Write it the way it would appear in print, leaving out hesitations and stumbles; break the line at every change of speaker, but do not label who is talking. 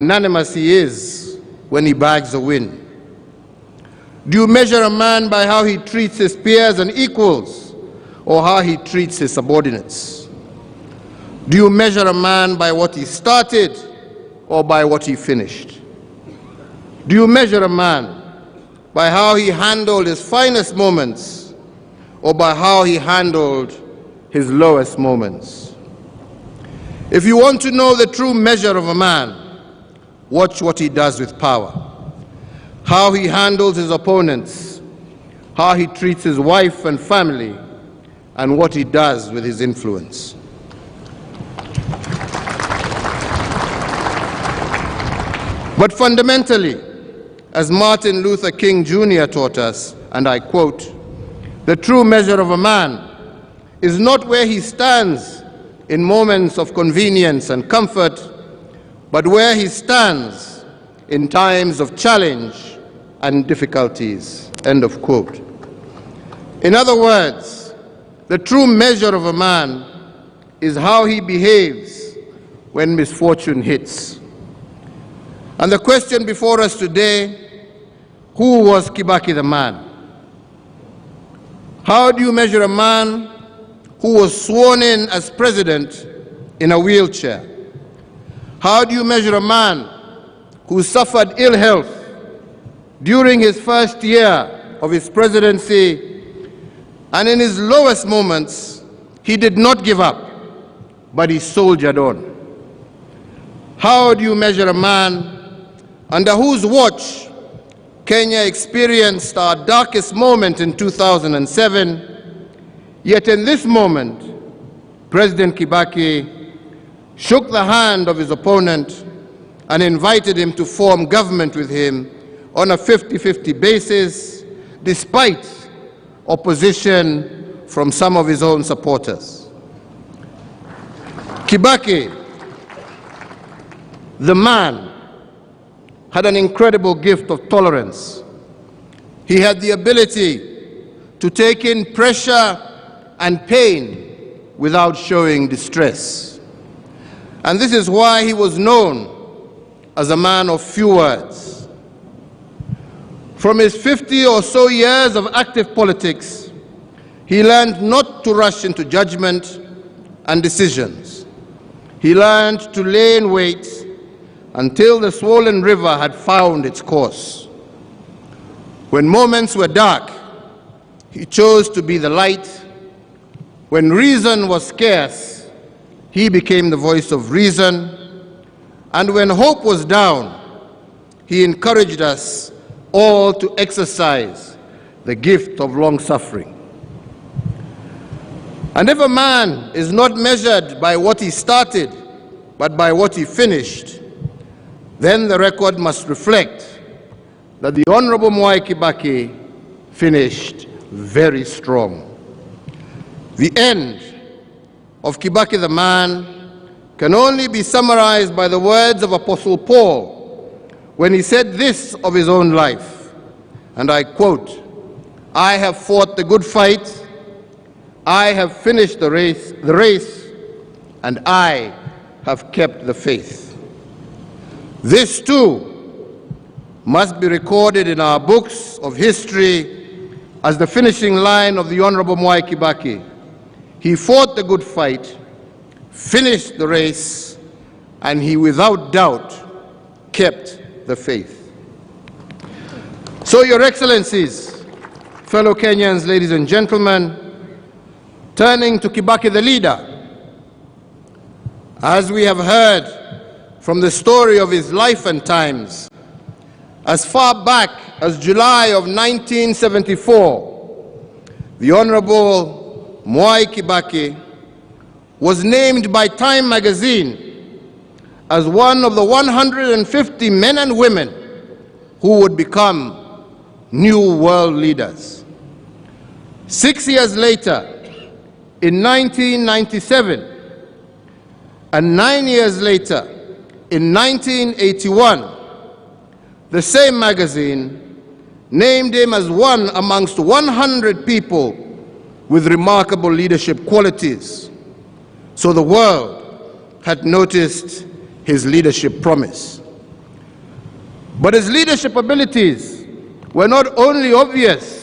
magnanimous he is when he bags a win? Do you measure a man by how he treats his peers and equals, or how he treats his subordinates? Do you measure a man by what he started, or by what he finished? Do you measure a man by how he handled his finest moments, or by how he handled his lowest moments? If you want to know the true measure of a man, watch what he does with power, how he handles his opponents, how he treats his wife and family, and what he does with his influence. But fundamentally, as Martin Luther King Jr. taught us, and I quote, "The true measure of a man is not where he stands in moments of convenience and comfort, but where he stands in times of challenge and difficulties." End of quote. In other words, the true measure of a man is how he behaves when misfortune hits. And the question before us today, who was Kibaki the man? How do you measure a man who was sworn in as president in a wheelchair? How do you measure a man who suffered ill health during his first year of his presidency, and in his lowest moments, he did not give up, but he soldiered on? How do you measure a man under whose watch Kenya experienced our darkest moment in 2007, yet in this moment, President Kibaki shook the hand of his opponent and invited him to form government with him on a 50-50 basis, despite opposition from some of his own supporters? Kibaki, the man, had an incredible gift of tolerance. He had the ability to take in pressure and pain without showing distress. And this is why he was known as a man of few words. From his 50 or so years of active politics, he learned not to rush into judgment and decisions. He learned to lay in wait until the swollen river had found its course. When moments were dark, he chose to be the light. When reason was scarce, he became the voice of reason. And when hope was down, he encouraged us all to exercise the gift of long-suffering. And if a man is not measured by what he started, but by what he finished, then the record must reflect that the Honorable Mwai Kibaki finished very strong. The end of Kibaki the man can only be summarized by the words of Apostle Paul when he said this of his own life, and I quote, "I have fought the good fight, I have finished the race, and I have kept the faith." This too must be recorded in our books of history as the finishing line of the Honorable Mwai Kibaki. He fought the good fight, finished the race, and he without doubt kept the faith. So, Your Excellencies, fellow Kenyans, ladies and gentlemen, turning to Kibaki the leader, as we have heard from the story of his life and times, as far back as July of 1974, the Honorable Mwai Kibaki was named by Time magazine as one of the 150 men and women who would become new world leaders. 6 years later, in 1997, and 9 years later, in 1981, the same magazine named him as one amongst 100 people with remarkable leadership qualities. So the world had noticed his leadership promise. But his leadership abilities were not only obvious,